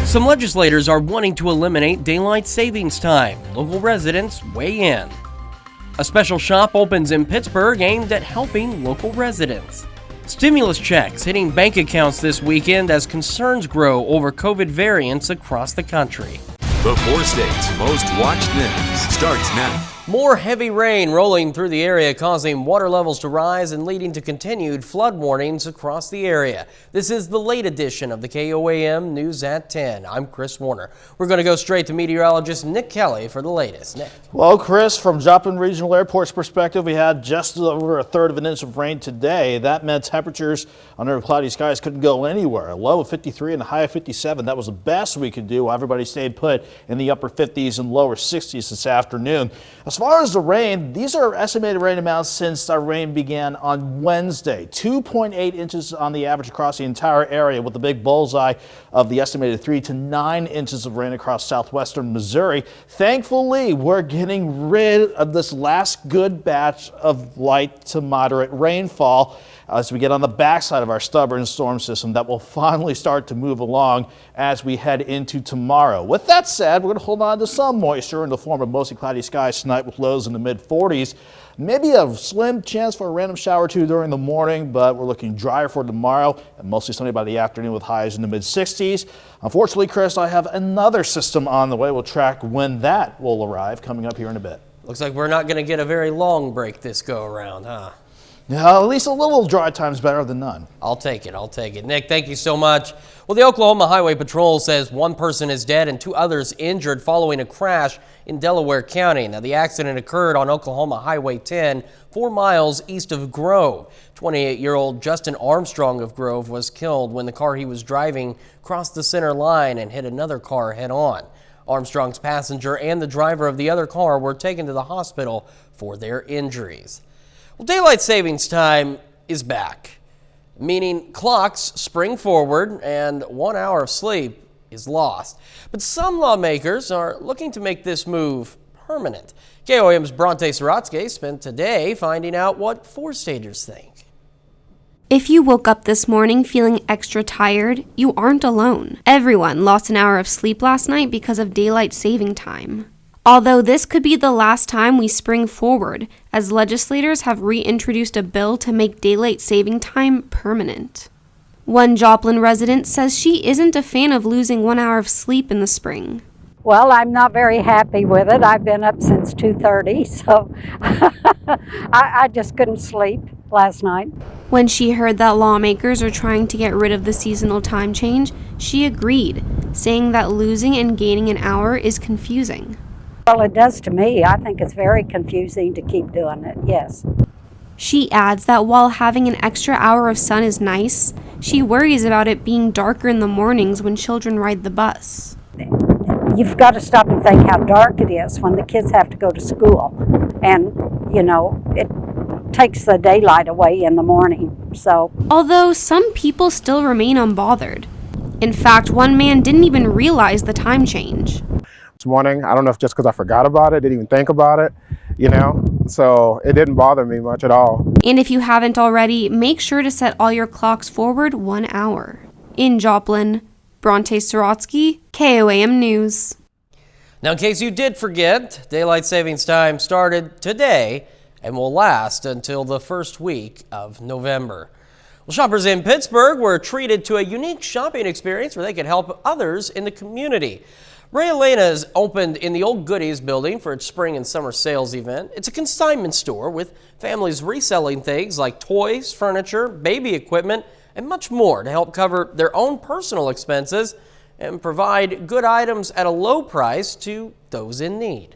Some legislators are wanting to eliminate daylight savings time. Local residents weigh in. A special shop opens in Pittsburgh aimed at helping local residents. Stimulus checks hitting bank accounts this weekend as concerns grow over COVID variants across the country. The 4 states' most watched news starts now. More heavy rain rolling through the area, causing water levels to rise and leading to continued flood warnings across the area. This is the late edition of the KOAM News at 10. I'm Chris Warner. We're going to go straight to meteorologist Nick Kelly for the latest. Nick. Well, Chris, from Joplin Regional Airport's perspective, we had just over a third of an inch of rain today. That meant temperatures under cloudy skies couldn't go anywhere. A low of 53 and a high of 57. That was the best we could do while everybody stayed put in the upper 50s and lower 60s this afternoon. As far as the rain, these are estimated rain amounts since our rain began on Wednesday. 2.8 inches on the average across the entire area, with the big bullseye of the estimated 3 to 9 inches of rain across southwestern Missouri. Thankfully, we're getting rid of this last good batch of light to moderate rainfall as we get on the backside of our stubborn storm system that will finally start to move along as we head into tomorrow. With that said, we're going to hold on to some moisture in the form of mostly cloudy skies tonight with lows in the mid-40s. Maybe a slim chance for a random shower or two during the morning, but we're looking drier for tomorrow and mostly sunny by the afternoon with highs in the mid-60s. Unfortunately, Chris, I have another system on the way. We'll track when that will arrive coming up here in a bit. Looks like we're not going to get a very long break this go around, huh? Yeah, at least a little dry time's better than none. I'll take it. Nick, thank you so much. Well, the Oklahoma Highway Patrol says one person is dead and 2 others injured following a crash in Delaware County. Now, the accident occurred on Oklahoma Highway 10, 4 miles east of Grove. 28-year-old Justin Armstrong of Grove was killed when the car he was driving crossed the center line and hit another car head-on. Armstrong's passenger and the driver of the other car were taken to the hospital for their injuries. Well, daylight savings time is back, meaning clocks spring forward and 1 hour of sleep is lost. But some lawmakers are looking to make this move permanent. KOAM's Bronte Sorotsky spent today finding out what 4-staters think. If you woke up this morning feeling extra tired, you aren't alone. Everyone lost an hour of sleep last night because of daylight saving time. Although this could be the last time we spring forward, as legislators have reintroduced a bill to make daylight saving time permanent. One Joplin resident says she isn't a fan of losing 1 hour of sleep in the spring. Well, I'm not very happy with it. I've been up since 2:30, so I just couldn't sleep last night. When she heard that lawmakers are trying to get rid of the seasonal time change, she agreed, saying that losing and gaining an hour is confusing. Well, it does to me. I think it's very confusing to keep doing it, yes. She adds that while having an extra hour of sun is nice, she worries about it being darker in the mornings when children ride the bus. You've got to stop and think how dark it is when the kids have to go to school. And, you know, it takes the daylight away in the morning, so. Although some people still remain unbothered. In fact, one man didn't even realize the time change. This morning, I don't know if just because I forgot about it, didn't even think about it, so it didn't bother me much at all. And if you haven't already, make sure to set all your clocks forward 1 hour. In Joplin, Bronte Sorotsky, KOAM News. Now, in case you did forget, daylight savings time started today and will last until the first week of November. Well, shoppers in Pittsburgh were treated to a unique shopping experience where they could help others in the community. Ray Elena's opened in the Old Goodies building for its spring and summer sales event. It's a consignment store with families reselling things like toys, furniture, baby equipment, and much more to help cover their own personal expenses and provide good items at a low price to those in need.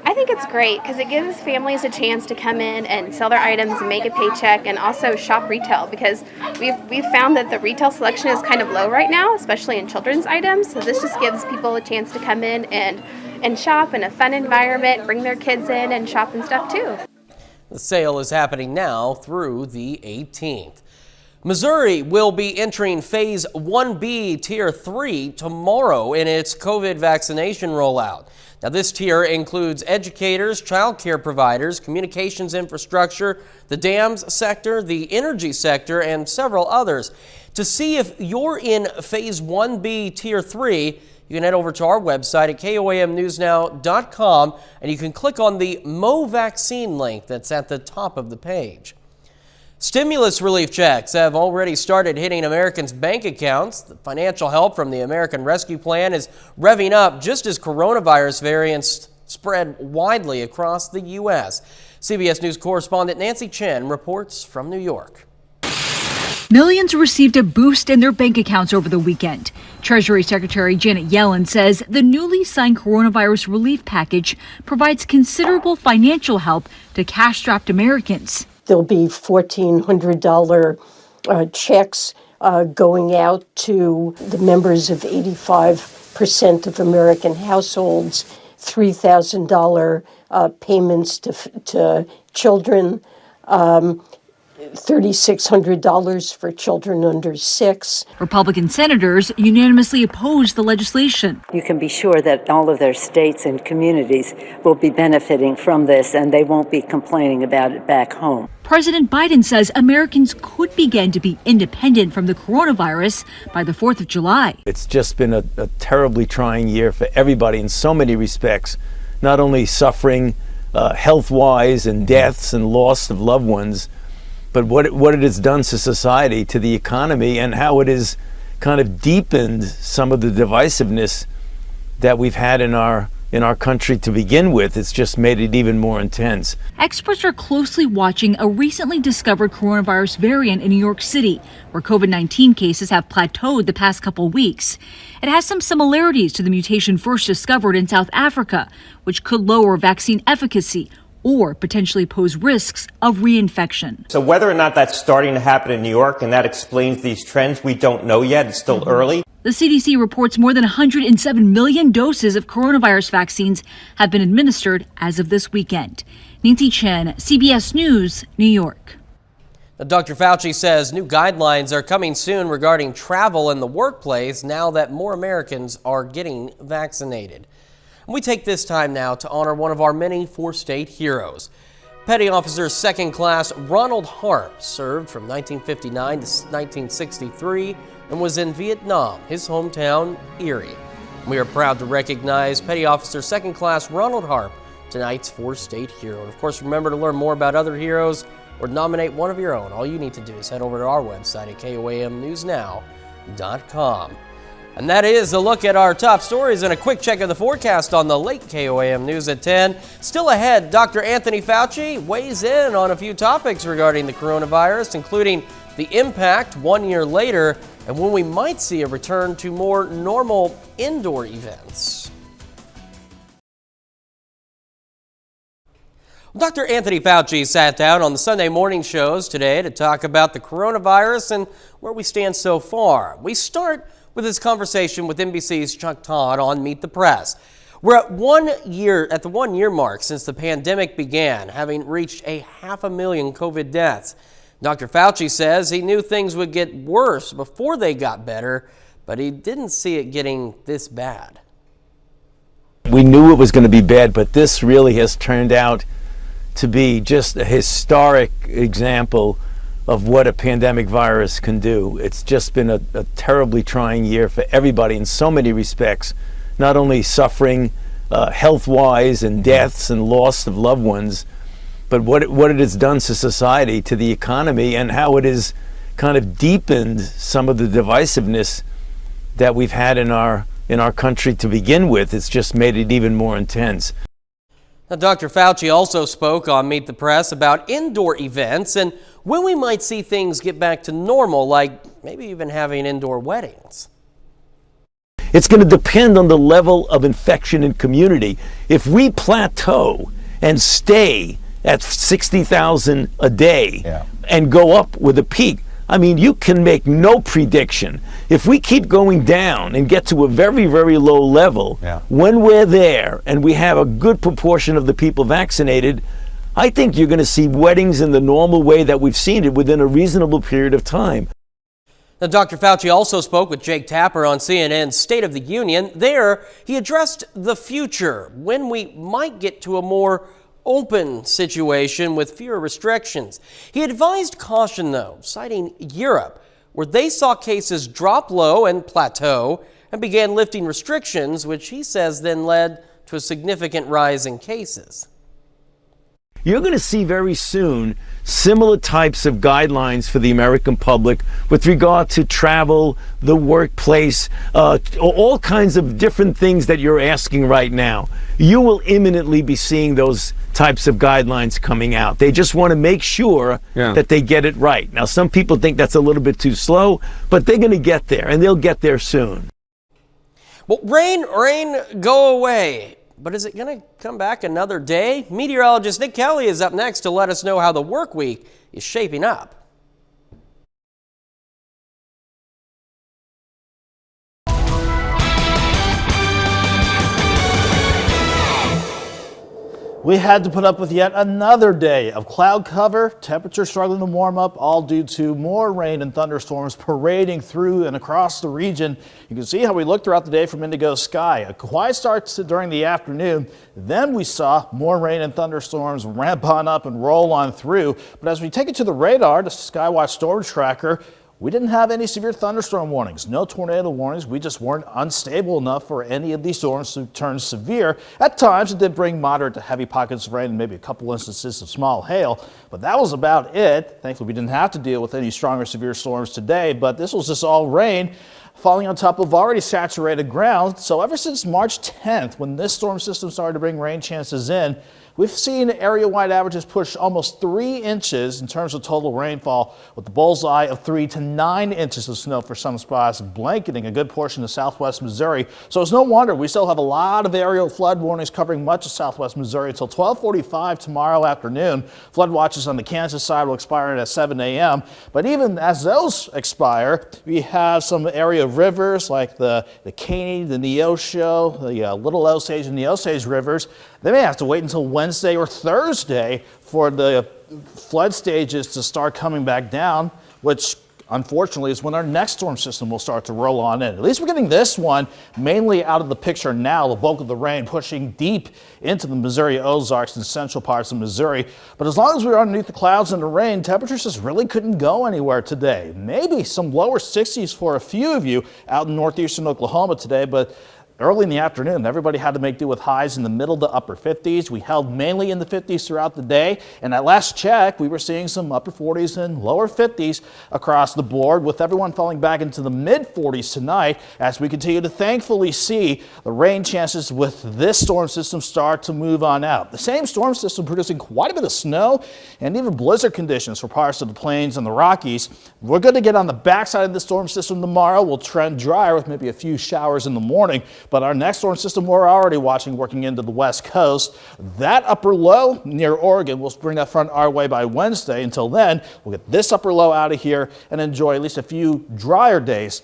I think it's great because it gives families a chance to come in and sell their items and make a paycheck and also shop retail, because we've found that the retail selection is kind of low right now, especially in children's items. So this just gives people a chance to come in and shop in a fun environment, bring their kids in and shop and stuff too. The sale is happening now through the 18th. Missouri will be entering Phase 1B Tier 3 tomorrow in its COVID vaccination rollout. Now, this tier includes educators, child care providers, communications infrastructure, the dams sector, the energy sector, and several others. To see if you're in Phase 1B Tier 3, you can head over to our website at KOAMnewsnow.com and you can click on the Mo Vaccine link that's at the top of the page. Stimulus relief checks have already started hitting Americans' bank accounts. The financial help from the American Rescue Plan is revving up just as coronavirus variants spread widely across the U.S. CBS News correspondent Nancy Chen reports from New York. Millions received a boost in their bank accounts over the weekend. Treasury Secretary Janet Yellen says the newly signed coronavirus relief package provides considerable financial help to cash-strapped Americans. There'll be $1,400 checks going out to the members of 85% of American households, $3,000 payments to children, $3,600 for children under 6. Republican senators unanimously opposed the legislation. You can be sure that all of their states and communities will be benefiting from this, and they won't be complaining about it back home. President Biden says Americans could begin to be independent from the coronavirus by the 4th of July. It's just been a terribly trying year for everybody in so many respects, not only suffering health-wise and deaths and loss of loved ones, but what it has done to society, to the economy, and how it has kind of deepened some of the divisiveness that we've had in our country to begin with. It's just made it even more intense. Experts are closely watching a recently discovered coronavirus variant in New York City, where COVID-19 cases have plateaued the past couple weeks. It has some similarities to the mutation first discovered in South Africa, which could lower vaccine efficacy or potentially pose risks of reinfection. So whether or not that's starting to happen in New York and that explains these trends, we don't know yet. It's still early. The CDC reports more than 107 million doses of coronavirus vaccines have been administered as of this weekend. Nancy Chen, CBS News, New York. Now, Dr. Fauci says new guidelines are coming soon regarding travel in the workplace now that more Americans are getting vaccinated. We take this time now to honor one of our many four-state heroes. Petty Officer Second Class Ronald Harp served from 1959 to 1963 and was in Vietnam, his hometown, Erie. We are proud to recognize Petty Officer Second Class Ronald Harp, tonight's four-state hero. And of course, remember to learn more about other heroes or nominate one of your own. All you need to do is head over to our website at KOAMnewsnow.com. And that is a look at our top stories and a quick check of the forecast on the late KOAM News at 10. Still ahead, Dr. Anthony Fauci weighs in on a few topics regarding the coronavirus, including the impact 1 year later and when we might see a return to more normal indoor events. Dr. Anthony Fauci sat down on the Sunday morning shows today to talk about the coronavirus and where we stand so far. We start with his conversation with NBC's Chuck Todd on Meet the Press. We're at the 1 year mark since the pandemic began, having reached 500,000 COVID deaths. Dr. Fauci says he knew things would get worse before they got better, but he didn't see it getting this bad. We knew it was going to be bad, but this really has turned out to be just a historic example of what a pandemic virus can do. It's just been a terribly trying year for everybody in so many respects, not only suffering health-wise and deaths and loss of loved ones, but what it has done to society, to the economy, and how it has kind of deepened some of the divisiveness that we've had in our country to begin with. It's just made it even more intense. Now, Dr. Fauci also spoke on Meet the Press about indoor events and when we might see things get back to normal, like maybe even having indoor weddings. It's going to depend on the level of infection in community. If we plateau and stay at 60,000 a day and go up with a peak, I mean, you can make no prediction. If we keep going down and get to a very, very low level, when we're there and we have a good proportion of the people vaccinated, I think you're going to see weddings in the normal way that we've seen it within a reasonable period of time. Now, Dr. Fauci also spoke with Jake Tapper on CNN's State of the Union. There, he addressed the future, when we might get to a more open situation with fewer restrictions. He advised caution, though, citing Europe, where they saw cases drop low and plateau and began lifting restrictions, which he says then led to a significant rise in cases. You're going to see very soon similar types of guidelines for the American public with regard to travel, the workplace, all kinds of different things that you're asking right now. You will imminently be seeing those types of guidelines coming out. They just want to make sure that they get it right. Now, some people think that's a little bit too slow, but they're going to get there, and they'll get there soon. Well, rain, go away. But is it going to come back another day? Meteorologist Nick Kelly is up next to let us know how the work week is shaping up. We had to put up with yet another day of cloud cover, temperatures struggling to warm up, all due to more rain and thunderstorms parading through and across the region. You can see how we looked throughout the day from Indigo Sky. A quiet start during the afternoon. Then we saw more rain and thunderstorms ramp on up and roll on through. But as we take it to the radar, the Skywatch storage tracker, we didn't have any severe thunderstorm warnings, no tornado warnings. We just weren't unstable enough for any of these storms to turn severe. At times, it did bring moderate to heavy pockets of rain and maybe a couple instances of small hail, but that was about it. Thankfully, we didn't have to deal with any strong or severe storms today, but this was just all rain falling on top of already saturated ground. So ever since March 10th, when this storm system started to bring rain chances in, we've seen area-wide averages push almost 3 inches in terms of total rainfall, with the bullseye of 3 to 9 inches of snow for some spots, blanketing a good portion of southwest Missouri. So it's no wonder we still have a lot of aerial flood warnings covering much of southwest Missouri until 12:45 tomorrow afternoon. Flood watches on the Kansas side will expire at 7 a.m. But even as those expire, we have some area rivers like the Caney, the Neosho, the Little Osage and the Osage rivers. They may have to wait until Wednesday or Thursday for the flood stages to start coming back down, which unfortunately is when our next storm system will start to roll on in. At least we're getting this one mainly out of the picture now, the bulk of the rain pushing deep into the Missouri Ozarks and central parts of Missouri. But as long as we're underneath the clouds and the rain, temperatures just really couldn't go anywhere today. Maybe some lower 60s for a few of you out in northeastern Oklahoma today, but early in the afternoon, everybody had to make do with highs in the middle to upper 50s. We held mainly in the 50s throughout the day. And at last check, we were seeing some upper 40s and lower 50s across the board, with everyone falling back into the mid 40s tonight as we continue to thankfully see the rain chances with this storm system start to move on out. The same storm system producing quite a bit of snow and even blizzard conditions for parts of the plains and the Rockies. We're going to get on the backside of the storm system tomorrow. We'll trend drier with maybe a few showers in the morning. But our next storm system we're already watching working into the west coast, that upper low near Oregon will bring that front our way by Wednesday. Until then, we'll get this upper low out of here and enjoy at least a few drier days,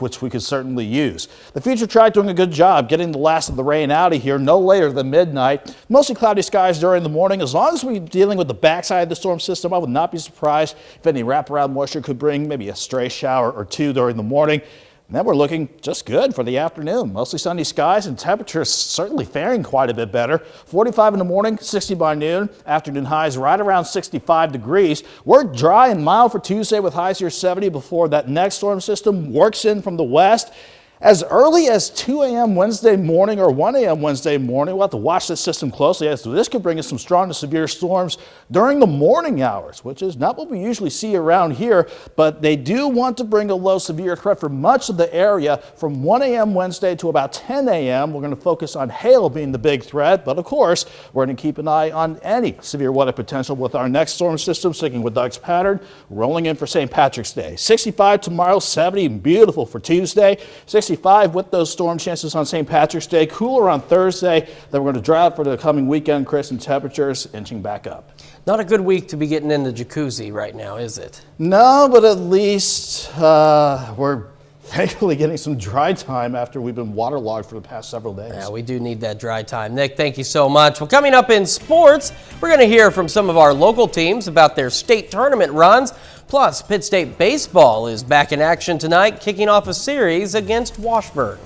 which we could certainly use. The future track doing a good job getting the last of the rain out of here no later than midnight. Mostly cloudy skies during the morning. As long as we're dealing with the backside of the storm system, I would not be surprised if any wraparound moisture could bring maybe a stray shower or two during the morning. And then we're looking just good for the afternoon. Mostly sunny skies and temperatures certainly faring quite a bit better. 45 in the morning, 60 by noon. Afternoon highs right around 65 degrees. We're dry and mild for Tuesday with highs near 70 before that next storm system works in from the west. As early as 2 a.m. Wednesday morning or 1 a.m. Wednesday morning, we'll have to watch this system closely, as this could bring us some strong to severe storms during the morning hours, which is not what we usually see around here, but they do want to bring a low severe threat for much of the area from 1 a.m. Wednesday to about 10 a.m. We're going to focus on hail being the big threat, but of course, we're going to keep an eye on any severe weather potential with our next storm system, sticking with Doug's pattern, rolling in for St. Patrick's Day. 65 tomorrow, 70, beautiful for Tuesday. 65 with those storm chances on St. Patrick's Day. Cooler on Thursday. Then we're going to dry out for the coming weekend, Chris, and temperatures inching back up. Not a good week to be getting in the jacuzzi right now, is it? No, but at least we're thankfully getting some dry time after we've been waterlogged for the past several days. Yeah, we do need that dry time. Nick, thank you so much. Well, coming up in sports, we're going to hear from some of our local teams about their state tournament runs. Plus, Pitt State baseball is back in action tonight, kicking off a series against Washburn.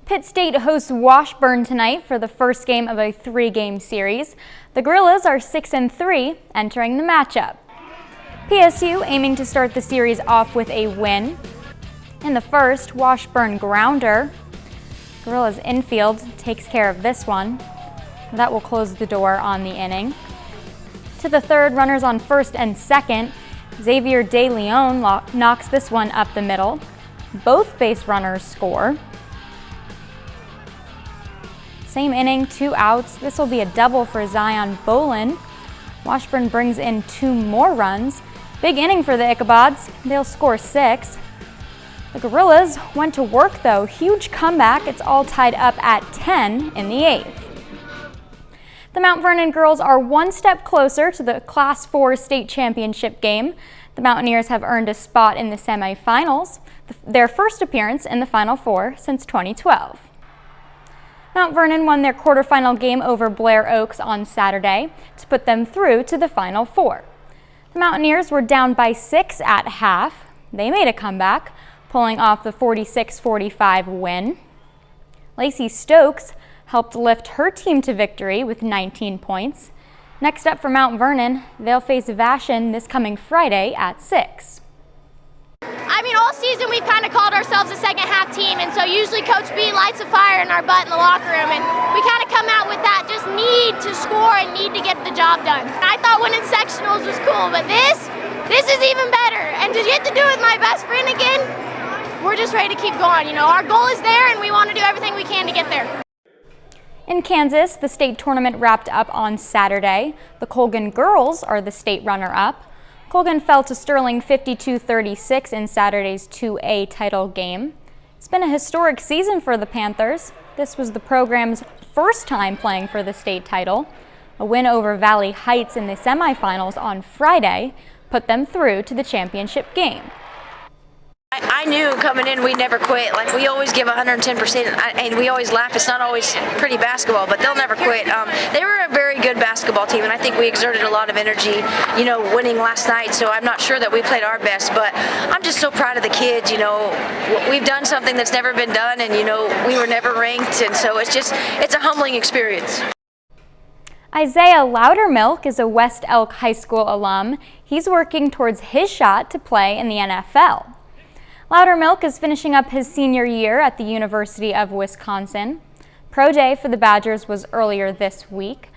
Pitt State hosts Washburn tonight for the first game of a 3-game series. The Gorillas are 6-3 entering the matchup. PSU aiming to start the series off with a win. In the first, Washburn grounder. Gorillas infield takes care of this one. That will close the door on the inning. To the third, runners on first and second. Xavier De Leon knocks this one up the middle. Both base runners score. Same inning, 2 outs. This will be a double for Zion Bolin. Washburn brings in 2 more runs. Big inning for the Ichabods. They'll score 6. The Gorillas went to work though. Huge comeback. It's all tied up at 10 in the 8th. The Mount Vernon girls are one step closer to the Class 4 state championship game. The Mountaineers have earned a spot in the semifinals, their first appearance in the Final Four since 2012. Mount Vernon won their quarterfinal game over Blair Oaks on Saturday to put them through to the Final Four. The Mountaineers were down by 6 at half. They made a comeback, pulling off the 46-45 win. Lacey Stokes helped lift her team to victory with 19 points. Next up for Mount Vernon, they'll face Vashon this coming Friday at 6. I mean, all season we've kind of called ourselves a second half team, and so usually Coach B lights a fire in our butt in the locker room, and we kind of come out with that just need to score and need to get the job done. I thought winning sectionals was cool, but this is even better, and to get to do it with my best friend again, we're just ready to keep going. You know, our goal is there, and we want to do everything we can to get there. In Kansas, the state tournament wrapped up on Saturday. The Colgan girls are the state runner-up. Colgan fell to Sterling 52-36 in Saturday's 2A title game. It's been a historic season for the Panthers. This was the program's first time playing for the state title. A win over Valley Heights in the semifinals on Friday put them through to the championship game. I knew coming in we'd never quit. Like, we always give 110%, and we always laugh. It's not always pretty basketball, but they'll never quit. They were a very good basketball team, and I think we exerted a lot of energy, you know, winning last night, so I'm not sure that we played our best, but I'm just so proud of the kids. You know, we've done something that's never been done, and, you know, we were never ranked, and so it's a humbling experience. Isaiah Loudermilk is a West Elk High School alum. He's working towards his shot to play in the NFL. Loudermilk is finishing up his senior year at the University of Wisconsin. Pro Day for the Badgers was earlier this week.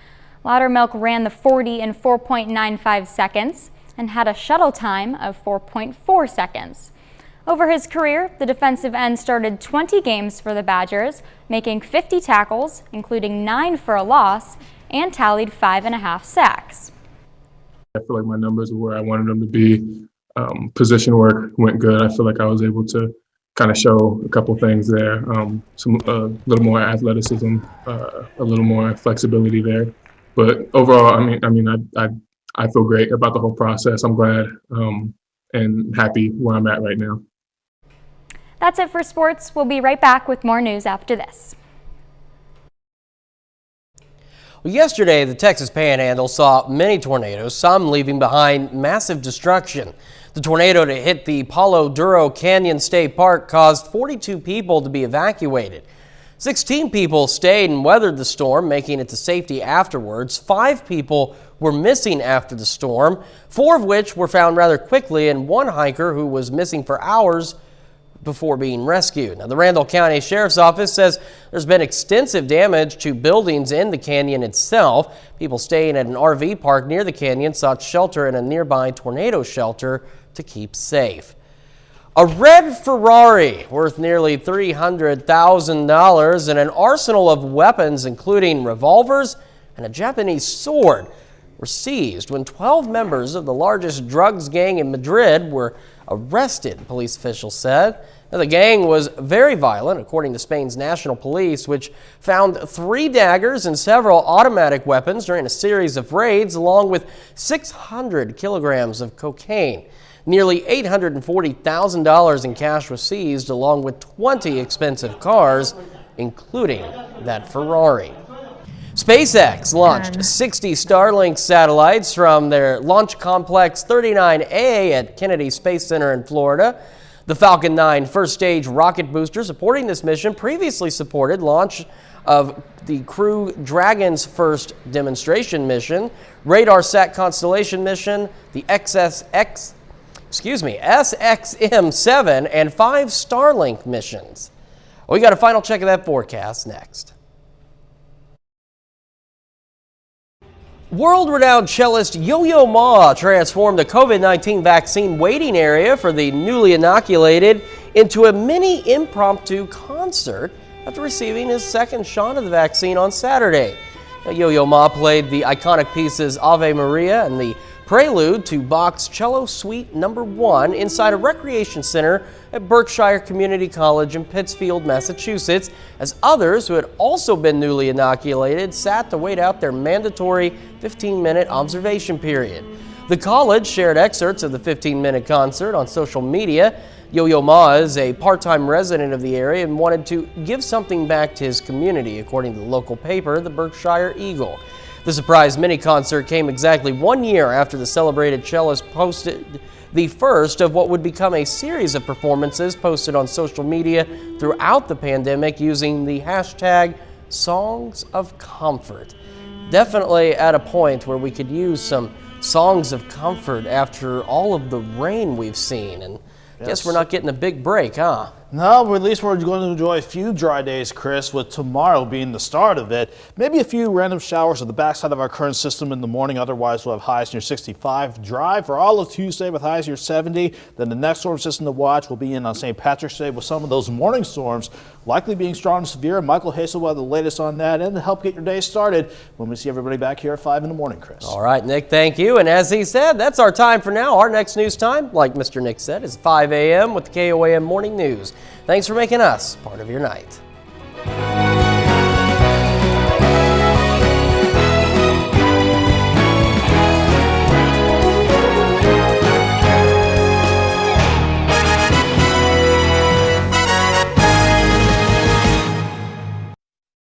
Loudermilk ran the 40 in 4.95 seconds and had a shuttle time of 4.4 seconds. Over his career, the defensive end started 20 games for the Badgers, making 50 tackles, including 9 for a loss, and tallied 5.5 sacks. I feel like my numbers were where I wanted them to be. Position work went good. I feel like I was able to kind of show a couple things there. A little more athleticism, a little more flexibility there. But overall, I feel great about the whole process. I'm glad and happy where I'm at right now. That's it for sports. We'll be right back with more news after this. Well, yesterday, the Texas Panhandle saw many tornadoes, some leaving behind massive destruction. The tornado to hit the Palo Duro Canyon State Park caused 42 people to be evacuated. 16 people stayed and weathered the storm, making it to safety afterwards. 5 people were missing after the storm, 4 of which were found rather quickly, and 1 hiker who was missing for hours before being rescued. Now, the Randall County Sheriff's Office says there's been extensive damage to buildings in the canyon itself. People staying at an RV park near the canyon sought shelter in a nearby tornado shelter to keep safe. A red Ferrari worth nearly $300,000 and an arsenal of weapons, including revolvers and a Japanese sword, were seized when 12 members of the largest drugs gang in Madrid were arrested, police officials said. Now, the gang was very violent, according to Spain's national police, which found 3 daggers and several automatic weapons during a series of raids, along with 600 kilograms of cocaine. Nearly $840,000 in cash was seized, along with 20 expensive cars, including that Ferrari. SpaceX launched 60 Starlink satellites from their Launch Complex 39A at Kennedy Space Center in Florida. The Falcon 9 first stage rocket booster supporting this mission previously supported launch of the Crew Dragon's first demonstration mission, RadarSat Constellation mission, the SXM-7, and 5 Starlink missions. We got a final check of that forecast next. World-renowned cellist Yo-Yo Ma transformed the COVID-19 vaccine waiting area for the newly inoculated into a mini impromptu concert after receiving his second shot of the vaccine on Saturday. Yo-Yo Ma played the iconic pieces Ave Maria and the prelude to Bach's Cello Suite No. 1 inside a recreation center at Berkshire Community College in Pittsfield, Massachusetts, as others who had also been newly inoculated sat to wait out their mandatory 15-minute observation period. The college shared excerpts of the 15-minute concert on social media. Yo-Yo Ma is a part-time resident of the area and wanted to give something back to his community, according to the local paper, the Berkshire Eagle. The surprise mini-concert came exactly 1 year after the celebrated cellist posted the first of what would become a series of performances posted on social media throughout the pandemic using the hashtag Songs of Comfort. Definitely at a point where we could use some songs of comfort after all of the rain we've seen, and guess we're not getting a big break, huh? No, but at least we're going to enjoy a few dry days, Chris, with tomorrow being the start of it. Maybe a few random showers on the backside of our current system in the morning. Otherwise, we'll have highs near 65. Dry for all of Tuesday with highs near 70. Then the next storm system to watch will be in on St. Patrick's Day with some of those morning storms likely being strong and severe. Michael Hasel will have the latest on that and to help get your day started when we see everybody back here at 5 in the morning, Chris. All right, Nick, thank you. And as he said, that's our time for now. Our next news time, like Mr. Nick said, is 5 a.m. with the KOAM Morning News. Thanks for making us part of your night.